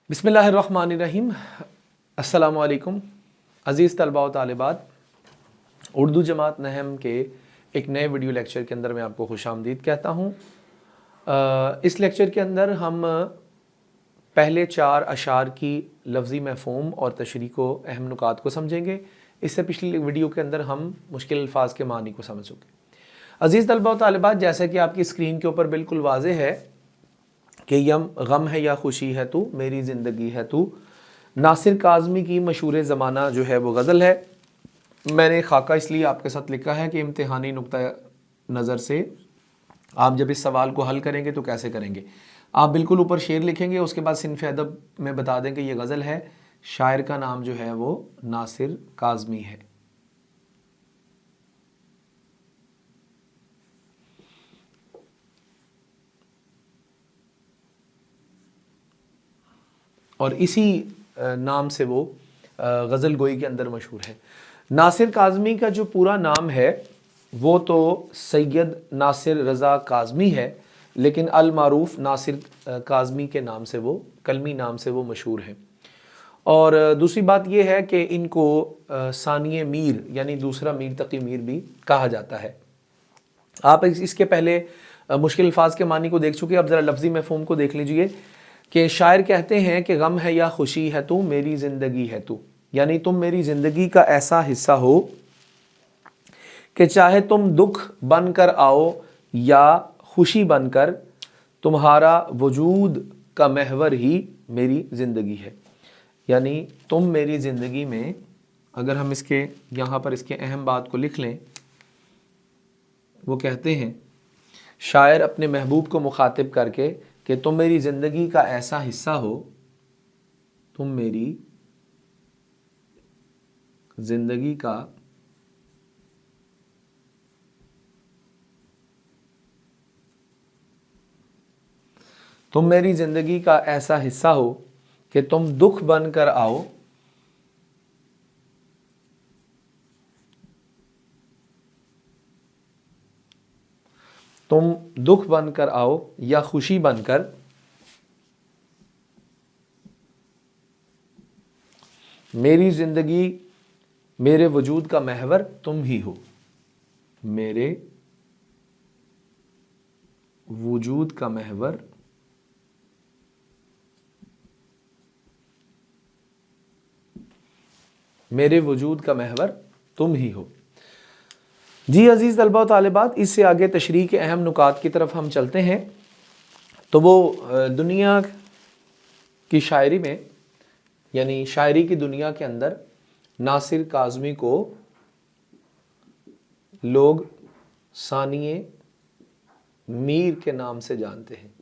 बिस्मिल्लाहिर्रहमानिर्रहीम। अस्सलामु अलैकुम अज़ीज़ तलबा व तालिबात, उर्दू जमात नहम के एक नए वीडियो लेक्चर के अंदर मैं आपको खुशामदीद कहता हूँ। इस लेक्चर के अंदर हम पहले 4 अशार की लफ्ज़ी मफ़हूम और तशरीह को, अहम नुकात को समझेंगे। इससे पिछली वीडियो के अंदर हम मुश्किल अल्फाज के मानी को समझ चुके। अज़ीज़ तलबा व तालिबात, जैसा कि आपकी स्क्रीन के ऊपर बिल्कुल वाज़ेह है कि गम है या खुशी है तू, मेरी ज़िंदगी है तू, नासिर काज़मी की मशहूर ज़माना जो है वो गज़ल है। मैंने खाका इसलिए आपके साथ लिखा है कि इम्तिहानी नुक्ता नज़र से आप जब इस सवाल को हल करेंगे तो कैसे करेंगे। आप बिल्कुल ऊपर शेर लिखेंगे, उसके बाद सिनफ़ अदब में बता दें कि ये गज़ल है, शायर का नाम जो है वो नासिर काज़मी है। और इसी नाम से वो गज़ल गोई के अंदर मशहूर है। नासिर काज़मी का जो पूरा नाम है वो तो सैयद नासिर रज़ा काज़मी है, लेकिन अल मारूफ नासिर काज़मी के नाम से, वो कलमी नाम से वो मशहूर है। और दूसरी बात ये है कि इनको सानिए मीर यानी दूसरा मीर तकी मीर भी कहा जाता है। आप इसके पहले मुश्किल अल्फाज के मानी को देख चुके, अब ज़रा लफ्ज़ी मफ़हूम को देख लीजिए कि शायर कहते हैं कि गम है या खुशी है तू, मेरी ज़िंदगी है तू, यानी तुम मेरी ज़िंदगी का ऐसा हिस्सा हो कि चाहे तुम दुख बन कर आओ या खुशी बनकर, तुम्हारा वजूद का महवर ही मेरी ज़िंदगी है। यानी तुम मेरी ज़िंदगी में, अगर हम इसके यहाँ पर इसके अहम बात को लिख लें, वो कहते हैं शायर अपने महबूब को मुखातिब करके कि तुम मेरी ज़िंदगी का ऐसा हिस्सा हो, तुम मेरी ज़िंदगी का ऐसा हिस्सा हो कि तुम दुख बन कर आओ या खुशी बनकर, मेरी ज़िंदगी, मेरे वजूद का महवर तुम ही हो, मेरे वजूद का महवर तुम ही हो। जी अजीज़ तलबा व तालिबात, इससे आगे तशरीह के अहम नुकात की तरफ हम चलते हैं। तो वो दुनिया की शायरी में, यानी शायरी की दुनिया के अंदर नासिर काज़मी को लोग सानिए मीर के नाम से जानते हैं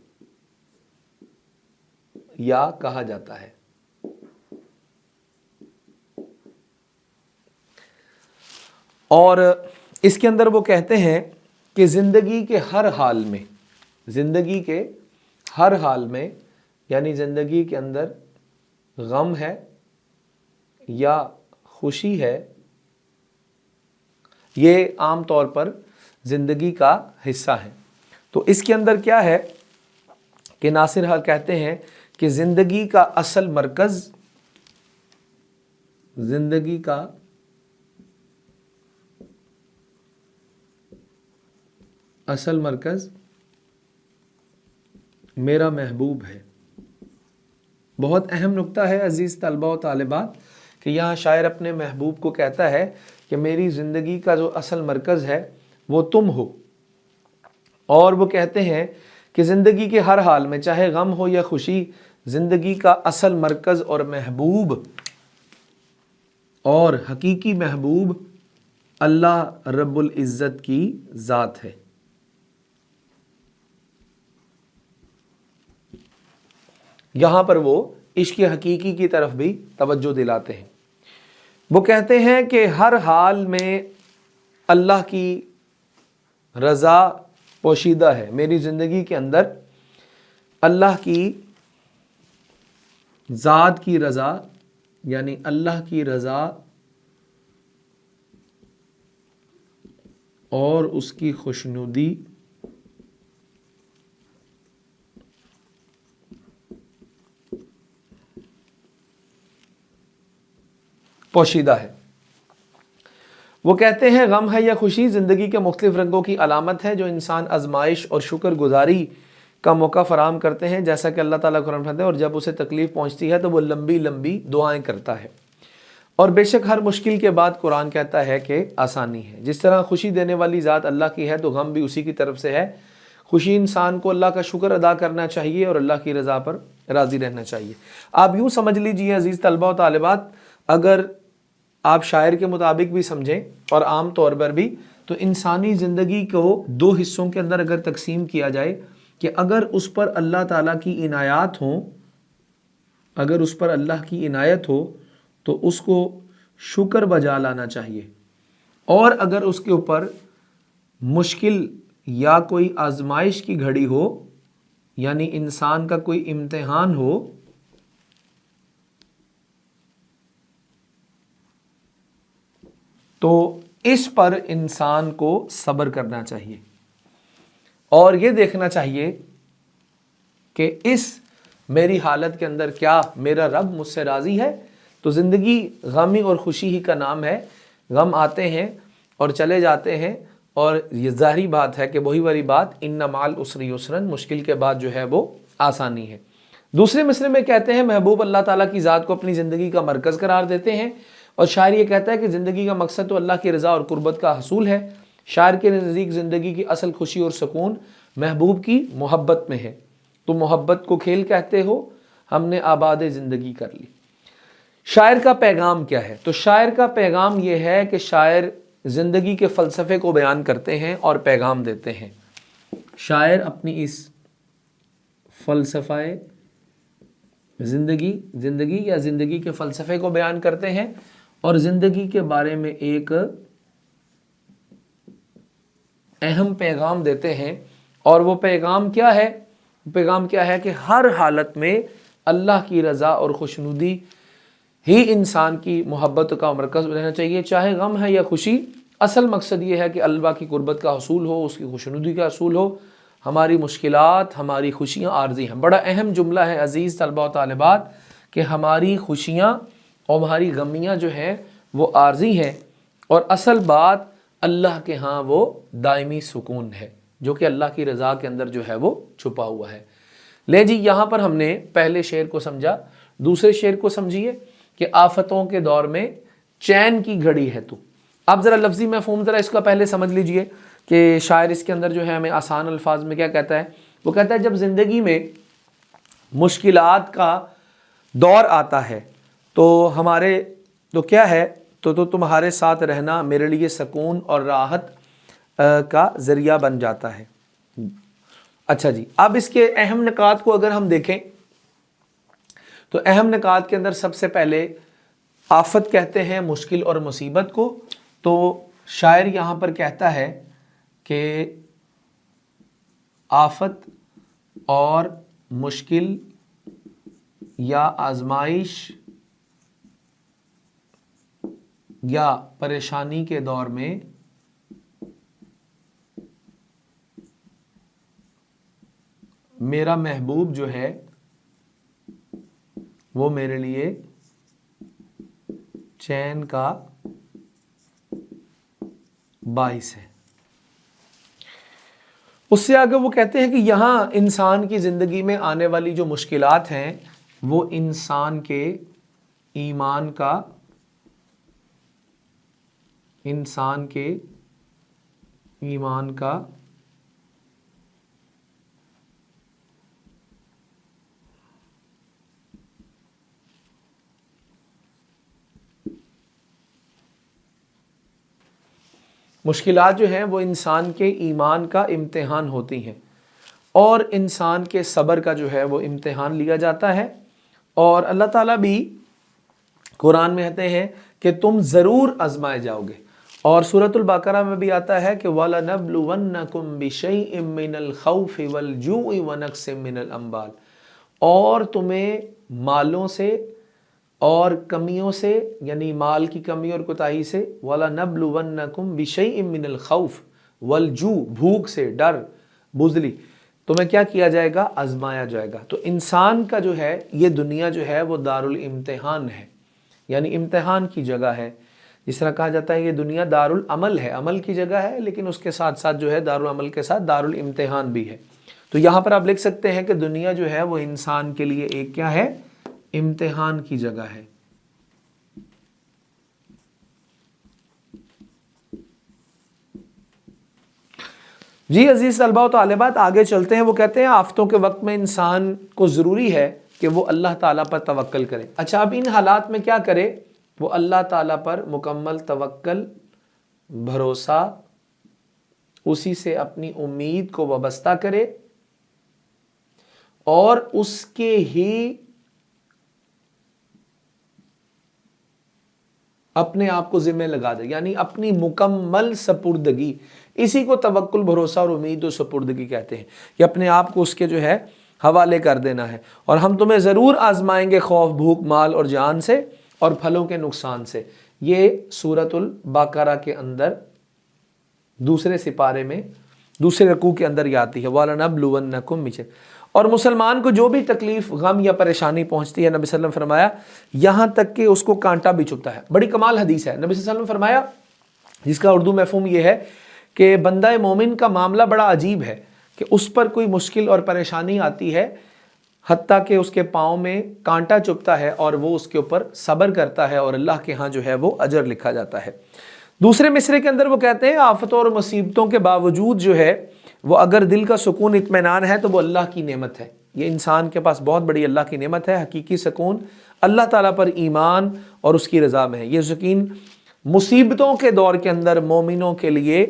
या कहा जाता है। और इसके अंदर वो कहते हैं कि ज़िंदगी के हर हाल में, यानी ज़िंदगी के अंदर गम है या खुशी है, ये आम तौर पर ज़िंदगी का हिस्सा है। तो इसके अंदर क्या है कि नासिर कहते हैं कि ज़िंदगी का असल मरकज़ मेरा महबूब है। बहुत अहम नुक्ता है अजीज़ तलबा व तालिबात कि यहाँ शायर अपने महबूब को कहता है कि मेरी ज़िंदगी का जो असल मरकज़ है वो तुम हो। और वो कहते हैं कि ज़िंदगी के हर हाल में, चाहे गम हो या खुशी, ज़िंदगी का असल मरकज़ और महबूब और हकीकी महबूब अल्लाह रब्बुल इज़्ज़त की ज़ात है। यहाँ पर वो इश्क़ हकीकी की तरफ भी तवज्जो दिलाते हैं। वो कहते हैं कि हर हाल में अल्लाह की रज़ा पोशीदा है, मेरी ज़िंदगी के अंदर अल्लाह की ज़ात की रज़ा, यानी अल्लाह की रज़ा اور اس کی خوشنودی پوشیدہ ہے۔ وہ کہتے ہیں غم ہے یا خوشی زندگی کے مختلف رنگوں کی علامت ہے جو انسان آزمائش اور شکر گزاری کا موقع فراہم کرتے ہیں، جیسا کہ اللہ تعالیٰ قرآن فرماتا ہے، اور جب اسے تکلیف پہنچتی ہے تو وہ لمبی لمبی دعائیں کرتا ہے، اور بے شک ہر مشکل کے بعد قرآن کہتا ہے کہ آسانی ہے۔ جس طرح خوشی دینے والی ذات اللہ کی ہے تو غم بھی اسی کی طرف سے ہے۔ خوشی انسان کو اللہ کا شکر ادا کرنا چاہیے اور اللہ کی رضا پر راضی رہنا چاہیے۔ آپ یوں سمجھ لیجئے عزیز طلبہ و طالبات، اگر آپ شاعر کے مطابق بھی سمجھیں اور عام طور پر بھی، تو انسانی زندگی کو دو حصوں کے اندر اگر تقسیم کیا جائے کہ اگر اس پر اللہ تعالیٰ کی عنایات ہوں، اگر اس پر اللہ کی عنایت ہو تو اس کو شکر بجا لانا چاہیے، اور اگر اس کے اوپر مشکل یا کوئی آزمائش کی گھڑی ہو، یعنی انسان کا کوئی امتحان ہو، تو اس پر انسان کو صبر کرنا چاہیے اور یہ دیکھنا چاہیے کہ اس میری حالت کے اندر کیا میرا رب مجھ سے راضی ہے۔ تو زندگی غمی اور خوشی ہی کا نام ہے۔ غم آتے ہیں اور چلے جاتے ہیں، اور یہ ظاہری بات ہے کہ وہی والی بات ان مع العسر یسرا، مشکل کے بعد جو ہے وہ آسانی ہے۔ دوسرے مصرع میں کہتے ہیں محبوب اللہ تعالیٰ کی ذات کو اپنی زندگی کا مرکز قرار دیتے ہیں، اور شاعر یہ کہتا ہے کہ زندگی کا مقصد تو اللہ کی رضا اور قربت کا حصول ہے۔ شاعر کے نزدیک زندگی کی اصل خوشی اور سکون محبوب کی محبت میں ہے۔ تو محبت کو کھیل کہتے ہو، ہم نے آباد زندگی کر لی۔ شاعر کا پیغام کیا ہے؟ تو شاعر کا پیغام یہ ہے کہ شاعر زندگی کے فلسفے کو بیان کرتے ہیں اور پیغام دیتے ہیں۔ شاعر اپنی اس فلسفہ زندگی یا زندگی کے فلسفے کو بیان کرتے ہیں اور زندگی کے بارے میں ایک اہم پیغام دیتے ہیں، اور وہ پیغام کیا ہے؟ پیغام کیا ہے کہ ہر حالت میں اللہ کی رضا اور خوشنودی ہی انسان کی محبت کا مرکز رہنا چاہیے، چاہے غم ہے یا خوشی۔ اصل مقصد یہ ہے کہ اللہ کی قربت کا حصول ہو، اس کی خوشنودی کا حصول ہو۔ ہماری مشکلات، ہماری خوشیاں عارضی ہیں۔ بڑا اہم جملہ ہے عزیز طلبہ و طالبات کہ ہماری خوشیاں اور ہماری غمیاں جو ہیں وہ عارضی ہیں، اور اصل بات اللہ کے ہاں وہ دائمی سکون ہے جو کہ اللہ کی رضا کے اندر جو ہے وہ چھپا ہوا ہے۔ لے جی، یہاں پر ہم نے پہلے شعر کو سمجھا، دوسرے شعر کو سمجھیے کہ آفتوں کے دور میں چین کی گھڑی ہے تو۔ اب ذرا لفظی مفہوم ذرا اس کا پہلے سمجھ لیجئے کہ شاعر اس کے اندر جو ہے ہمیں آسان الفاظ میں کیا کہتا ہے۔ وہ کہتا ہے جب زندگی میں مشکلات کا دور آتا ہے تو کیا ہے، تو تمہارے ساتھ رہنا میرے لیے سکون اور راحت کا ذریعہ بن جاتا ہے۔ اچھا جی، اب اس کے اہم نکات کو اگر ہم دیکھیں تو اہم نکات کے اندر سب سے پہلے آفت کہتے ہیں مشکل اور مصیبت کو۔ تو شاعر یہاں پر کہتا ہے کہ آفت اور مشکل یا آزمائش یا پریشانی کے دور میں میرا محبوب جو ہے وہ میرے لیے چین کا باعث ہے۔ اس سے آگے وہ کہتے ہیں کہ یہاں انسان کی زندگی میں آنے والی جو مشکلات ہیں وہ انسان کے ایمان کا مشکلات جو ہیں وہ انسان کے ایمان کا امتحان ہوتی ہیں، اور انسان کے صبر کا جو ہے وہ امتحان لیا جاتا ہے۔ اور اللہ تعالیٰ بھی قرآن میں کہتے ہیں کہ تم ضرور آزمائے جاؤ گے، اور سورۃ البقرہ میں بھی آتا ہے کہ وَلَنَبْلُوَنَّكُمْ بِشَيْءٍ مِّنَ الْخَوْفِ وَالْجُوعِ وَنَقْصٍ مِّنَ الْأَمْوَالِ، اور تمہیں مالوں سے اور کمیوں سے، یعنی مال کی کمی اور کوتاہی سے، وَلَنَبْلُوَنَّكُمْ بِشَيْءٍ مِّنَ الْخَوْفِ، वलजू भूख से, डर, बुजली, तुम्हें क्या किया जाएगा, आजमाया जाएगा। तो इंसान का जो है ये दुनिया जो है वो दारुल इम्तिहान है, यानी इम्तिहान की जगह है। जिस तरह कहा जाता है ये दुनिया दारुल अमल है, अमल की जगह है, लेकिन उसके साथ साथ जो है दारुल अमल के साथ दारुल इम्तिहान भी है। तो यहाँ पर आप लिख सकते हैं कि दुनिया जो है वो इंसान के लिए एक क्या है, इम्तिहान की जगह है। जी अजीज तलबा व तालिबात, आगे चलते हैं। वो कहते हैं आफतों के वक्त में इंसान को ज़रूरी है कि वो अल्लाह ताला पर तवक्कल करे। अच्छा, अब इन हालात में क्या करे, वो अल्लाह ताला पर मुकम्मल तवक्कल, भरोसा, उसी से अपनी उम्मीद को वाबस्ता करे और उसके ही अपने आप को जिम्मे लगा दे, यानी अपनी मुकम्मल सपुर्दगी। इसी को तवक्कुल, भरोसा और उम्मीद और सपुर्दगी कहते हैं, कि अपने आप को उसके जो है हवाले कर देना है। और हम तुम्हें ज़रूर आजमाएंगे खौफ, भूख, माल और जान से और फलों के नुकसान से। ये सूरतुल बकरा के अंदर दूसरे सिपारे में दूसरे रकू के अंदर ये आती है, वलनब्लुवन्नकुम मिचे। और मुसलमान को जो भी तकलीफ, गम या परेशानी पहुंचती है, नबी सल्लल्लाहु अलैहि वसल्लम फरमाया यहाँ तक कि उसको कांटा भी चुभता है। बड़ी कमाल हदीस है, नबी सल्लल्लाहु अलैहि वसल्लम फरमाया, जिसका उर्दू मफ़हूम ये है कि बंदा मोमिन का मामला बड़ा अजीब है कि उस पर कोई मुश्किल और परेशानी आती है, हत्ता कि उसके पाँव में कांटा चुभता है और वो उसके ऊपर सब्र करता है और अल्लाह के यहाँ जो है वो अजर लिखा जाता है। दूसरे मिसरे के अंदर वो कहते हैं आफतों और मुसीबतों के बावजूद जो है वो अगर दिल का सुकून, इत्मीनान है तो वो अल्लाह की नेमत है। ये इंसान के पास बहुत बड़ी अल्लाह की नेमत है। हकीकी सुकून अल्लाह ताला पर ईमान और उसकी रज़ा में है। ये यकीन मुसीबतों के दौर के अंदर मोमिनों के लिए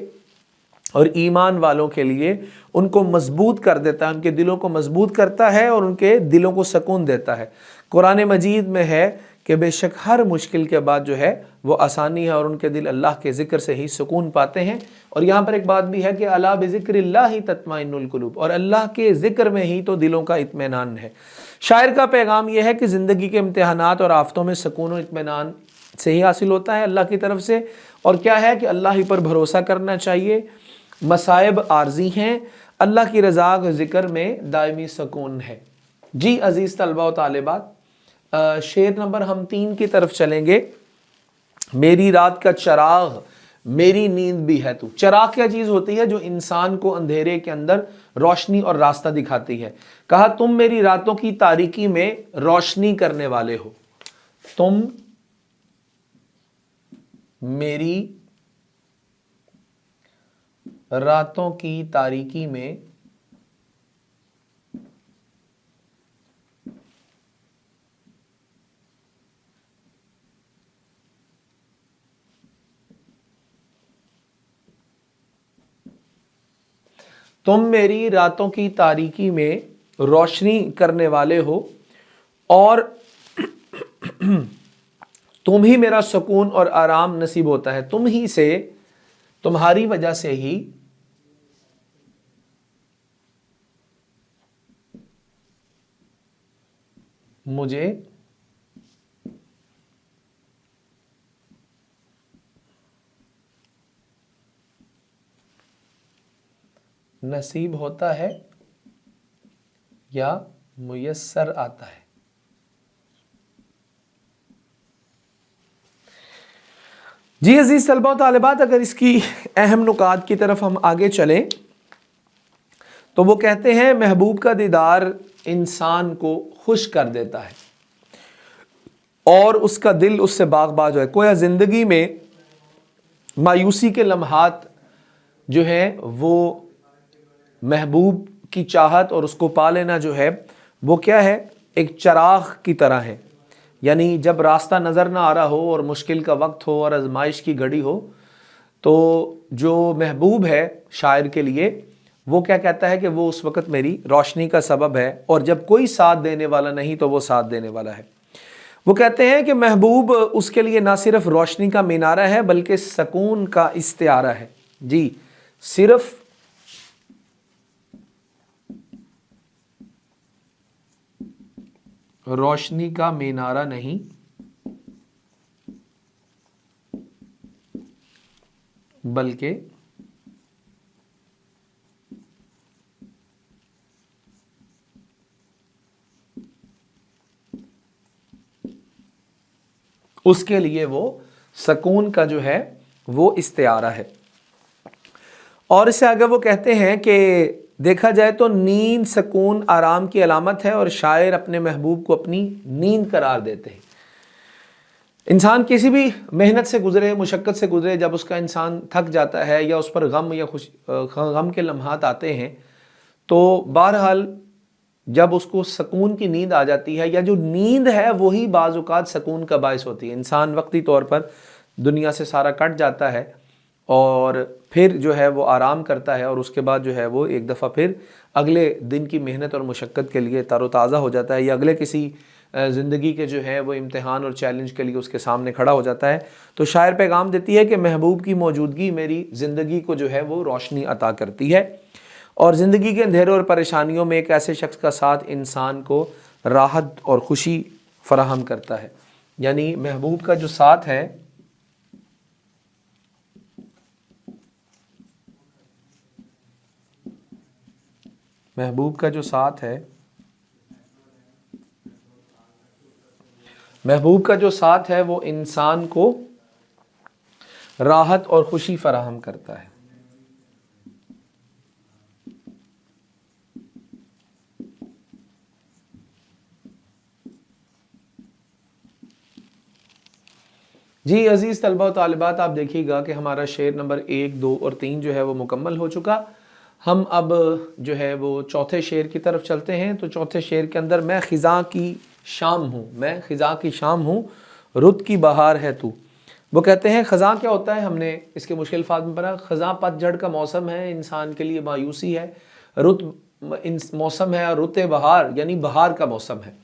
और ईमान वालों के लिए उनको मजबूत कर देता है, उनके दिलों को मजबूत करता है और उनके दिलों को सुकून देता है। कुरान मजीद में है कि बेशक हर मुश्किल के बाद जो है वो आसानी है और उनके दिल अल्लाह के ज़िक्र से ही सुकून पाते हैं। और यहाँ पर एक बात भी है कि अला बिज़िक्रिल्लाहि तत्माइन्नुल कुलूब, और अल्लाह के ज़िक्र में ही तो दिलों का इत्मीनान है। शायर का पैगाम यह है कि ज़िंदगी के इम्तिहानात और आफतों में सुकून और इत्मीनान से ही हासिल होता है अल्लाह की तरफ से। और क्या है कि अल्लाह ही पर भरोसा करना चाहिए। मसाइब आर्जी हैं, अल्लाह की रज़ा के ज़िक्र में दायमी सुकून है। जी अज़ीज़ तलबा व तालिबात, शेर नंबर हम 3 की तरफ चलेंगे। मेरी रात का चराग, मेरी नींद भी है तू। चराग क्या चीज़ होती है, जो इंसान को अंधेरे के अंदर रोशनी और रास्ता दिखाती है। कहा तुम मेरी रातों की तारीकी में रोशनी करने वाले हो। तुम मेरी रातों की तारीकी में तुम मेरी रातों की तारीकी में रोशनी करने वाले हो और तुम ही मेरा सुकून और आराम नसीब होता है। तुम ही से, तुम्हारी वजह से ही मुझे नसीब होता है या मुयस्सर आता है। जी अजीज तलबा व तालिबात, अगर इसकी अहम नुकात की तरफ हम आगे चलें तो वो कहते हैं महबूब का दीदार इंसान को खुश कर देता है और उसका दिल उससे बाग़-बाग़ है। कोया ज़िंदगी में मायूसी के लम्हात जो है वो महबूब की चाहत और उसको पा लेना जो है वो क्या है, एक चराग की तरह है। यानी जब रास्ता नज़र ना आ रहा हो और मुश्किल का वक्त हो और आजमाइश की घड़ी हो, तो जो महबूब है शायर के लिए वो क्या कहता है कि वो उस वक़्त मेरी रोशनी का सबब है, और जब कोई साथ देने वाला नहीं तो वो साथ देने वाला है। वो कहते हैं कि महबूब उसके लिए ना सिर्फ रोशनी का मीनारा है बल्कि सुकून का इस्तिआरा है। जी, सिर्फ रोशनी का मीनारा नहीं बल्कि उसके लिए वो सकून का जो है वो इस्तिआरा है। और इससे आगे वो कहते हैं कि देखा जाए तो नींद सकून आराम की अलामत है और शायर अपने महबूब को अपनी नींद करार देते हैं। इंसान किसी भी मेहनत से गुजरे, मुशक्क़त से गुजरे, जब उसका इंसान थक जाता है या उस पर गम या गम के लम्हात आते हैं, तो बहरहाल जब उसको सकून की नींद आ जाती है, या जो नींद है वही बाज़ औक़ात सकून का बायस होती है। इंसान वक्ती तौर पर दुनिया से सारा कट जाता है और फिर जो है वो आराम करता है, और उसके बाद जो है वो एक दफ़ा फिर अगले दिन की मेहनत और मुशक्क़त के लिए तरोताज़ा हो जाता है, या अगले किसी ज़िंदगी के जो है वो इम्तिहान और चैलेंज के लिए उसके सामने खड़ा हो जाता है। तो शायर पैगाम देती है कि महबूब की मौजूदगी मेरी ज़िंदगी को जो है वो रोशनी अता करती है, और ज़िंदगी के अंधेरों और परेशानियों में एक ऐसे शख्स का साथ इंसान को राहत और खुशी फराहम करता है। यानी महबूब का जो साथ है, महबूब का जो साथ है, महबूब का जो साथ है वो इंसान को राहत और खुशी फराहम करता है। जी अजीज़ तलबा व तालिबात, आप देखिएगा कि हमारा शेर नंबर 1, 2 और 3 जो है वो मुकम्मल हो चुका। हम अब जो है वो चौथे शेर की तरफ चलते हैं। तो चौथे शेर के अंदर, मैं ख़िज़ा की शाम हूँ, मैं ख़िज़ा की शाम हूँ, रुत की बहार है तू। वो कहते हैं ख़ज़ा क्या होता है, हमने इसके मुश्किल अल्फाज में पढ़ा। ख़ज़ा पतझड़ का मौसम है, इंसान के लिए मायूसी है। रुत मौसम है, और रुत बहार यानी बहार का मौसम है।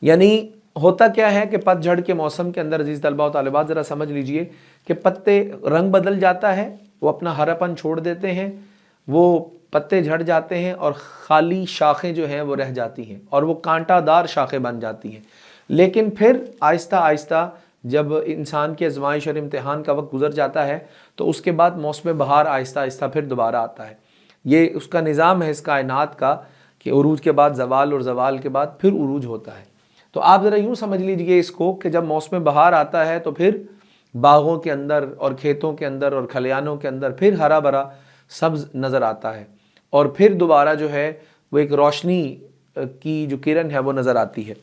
यानी होता क्या है कि पतझड़ के मौसम के अंदर अजीज़ तलबा व तालिबात ज़रा समझ लीजिए कि पत्ते रंग बदल जाता है, वो अपना हरापन छोड़ देते हैं, वो पत्ते झड़ जाते हैं और खाली शाखें जो हैं वो रह जाती हैं, और वो कांटादार शाखें बन जाती हैं। लेकिन फिर आहिस्ता आहिस्ता जब इंसान के आज़माइश और इम्तिहान का वक्त गुजर जाता है, तो उसके बाद मौसम बहार आहिस्ता आहिस्ता फिर दोबारा आता है। ये उसका निज़ाम है इस कायनात का कि उरूज के बाद ज़वाल, और ज़वाल के बाद फिर उरूज होता है। तो आप ज़रा यूँ समझ लीजिए इसको कि जब मौसम बहार आता है तो फिर बागों के अंदर और खेतों के अंदर और खलियानों के अंदर फिर हरा भरा सब्ज़ नज़र आता है, और फिर दोबारा जो है वो एक रोशनी की जो किरण है वो नज़र आती है।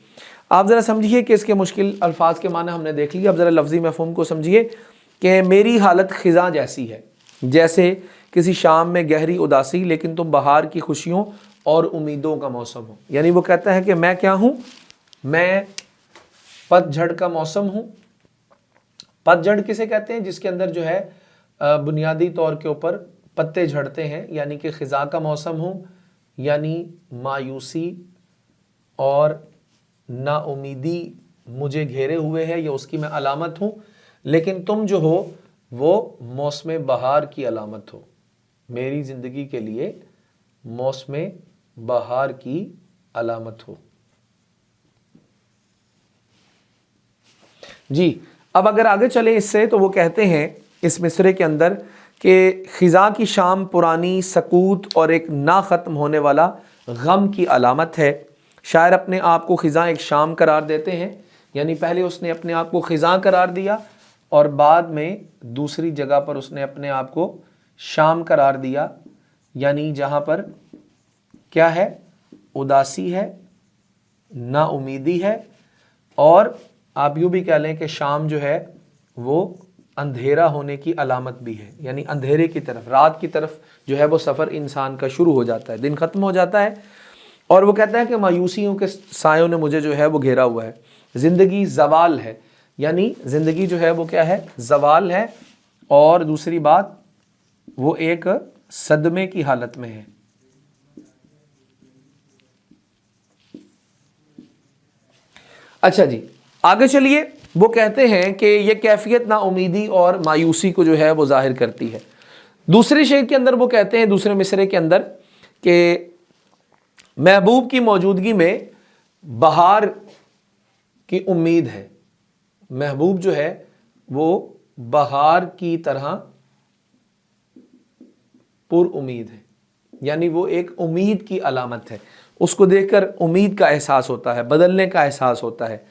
आप ज़रा समझिए कि इसके मुश्किल अल्फाज के माना हमने देख लिया। अब ज़रा लफ्ज़ी मफ़हूम को समझिए कि मेरी हालत ख़िज़ा जैसी है, जैसे किसी शाम में गहरी उदासी, लेकिन तुम बहार की खुशियों और उम्मीदों का मौसम हो। यानी वो कहता है कि मैं क्या हूँ, मैं पतझड़ का मौसम हूँ। पतझड़ किसे कहते हैं, जिसके अंदर जो है बुनियादी तौर के ऊपर पत्ते झड़ते हैं, यानी कि ख़िज़ा का मौसम हूँ, यानी मायूसी और नाउमीदी मुझे घेरे हुए है, या उसकी मैं अलामत हूँ। लेकिन तुम जो हो वो मौसम बहार की अलामत हो, मेरी ज़िंदगी के लिए मौसम बहार की अलामत हो। जी अब अगर आगे चले इससे, तो वो कहते हैं इस मिसरे के अंदर कि ख़िज़ा की शाम पुरानी सकूत और एक ना ख़त्म होने वाला गम की अलामत है। शायर अपने आप को ख़िज़ा एक शाम करार देते हैं, यानी पहले उसने अपने आप को ख़िज़ा करार दिया, और बाद में दूसरी जगह पर उसने अपने आप को शाम करार दिया, यानी जहाँ पर क्या है, उदासी है, नाउमीदी है, और आप यूँ भी कह लें कि शाम जो है वो अंधेरा होने की अलामत भी है। यानी अंधेरे की तरफ, रात की तरफ जो है वो सफ़र इंसान का शुरू हो जाता है, दिन ख़त्म हो जाता है। और वो कहता है कि मायूसियों के सायों ने मुझे जो है वो घेरा हुआ है। ज़िंदगी ज़वाल है, यानी ज़िंदगी जो है वो क्या है, ज़वाल है, और दूसरी बात वो एक सदमे की हालत में है। अच्छा जी आगे चलिए, वो कहते हैं कि ये कैफियत ना उम्मीदी और मायूसी को जो है वो जाहिर करती है। दूसरे शेर के अंदर वो कहते हैं, दूसरे मिसरे के अंदर, कि महबूब की मौजूदगी में बहार की उम्मीद है। महबूब जो है वो बहार की तरह पुर उम्मीद है, यानी वो एक उम्मीद की अलामत है। उसको देखकर उम्मीद का एहसास होता है, बदलने का एहसास होता है।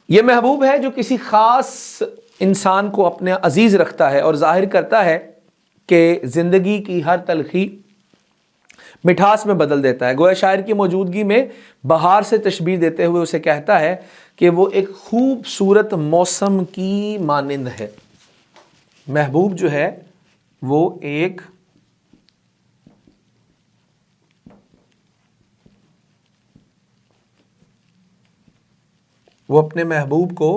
یہ محبوب ہے جو کسی خاص انسان کو اپنے عزیز رکھتا ہے اور ظاہر کرتا ہے کہ زندگی کی ہر تلخی مٹھاس میں بدل دیتا ہے۔ گویا شاعر کی موجودگی میں بہار سے تشبیہ دیتے ہوئے اسے کہتا ہے کہ وہ ایک خوبصورت موسم کی مانند ہے۔ محبوب جو ہے وہ اپنے محبوب کو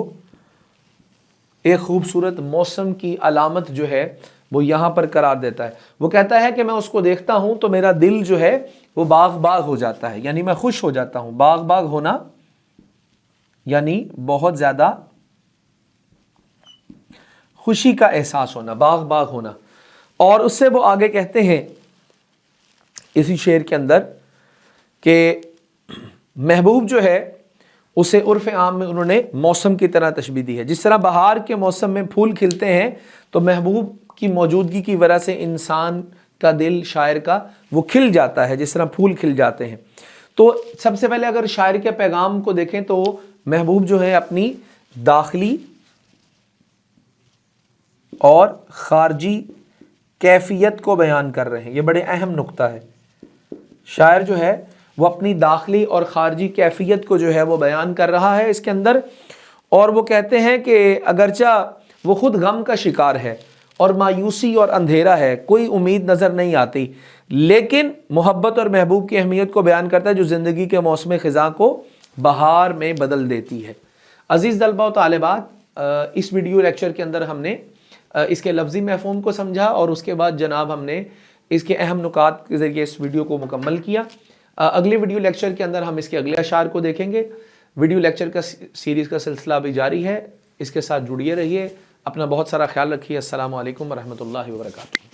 ایک خوبصورت موسم کی علامت جو ہے وہ یہاں پر قرار دیتا ہے۔ وہ کہتا ہے کہ میں اس کو دیکھتا ہوں تو میرا دل جو ہے وہ باغ باغ ہو جاتا ہے، یعنی میں خوش ہو جاتا ہوں۔ باغ باغ ہونا یعنی بہت زیادہ خوشی کا احساس ہونا، باغ باغ ہونا۔ اور اس سے وہ آگے کہتے ہیں اسی شعر کے اندر کہ محبوب جو ہے اسے عرف عام میں انہوں نے موسم کی طرح تشبیہ دی ہے۔ جس طرح بہار کے موسم میں پھول کھلتے ہیں تو محبوب کی موجودگی کی وجہ سے انسان کا دل، شاعر کا، وہ کھل جاتا ہے جس طرح پھول کھل جاتے ہیں۔ تو سب سے پہلے اگر شاعر کے پیغام کو دیکھیں تو محبوب جو ہے اپنی داخلی اور خارجی کیفیت کو بیان کر رہے ہیں۔ یہ بڑے اہم نقطہ ہے۔ شاعر جو ہے وہ اپنی داخلی اور خارجی کیفیت کو جو ہے وہ بیان کر رہا ہے اس کے اندر، اور وہ کہتے ہیں کہ اگرچہ وہ خود غم کا شکار ہے اور مایوسی اور اندھیرا ہے، کوئی امید نظر نہیں آتی، لیکن محبت اور محبوب کی اہمیت کو بیان کرتا ہے جو زندگی کے موسم خزاں کو بہار میں بدل دیتی ہے۔ عزیز طلباء و طالبات، اس ویڈیو لیکچر کے اندر ہم نے اس کے لفظی مفہوم کو سمجھا اور اس کے بعد جناب ہم نے اس کے اہم نکات کے ذریعے اس ویڈیو کو مکمل کیا۔ اگلی ویڈیو لیکچر کے اندر ہم اس کے اگلے اشعار کو دیکھیں گے۔ ویڈیو لیکچر کا سیریز کا سلسلہ بھی جاری ہے، اس کے ساتھ جڑیے رہیے۔ اپنا بہت سارا خیال رکھیے۔ السلام علیکم ورحمۃ اللہ وبرکاتہ۔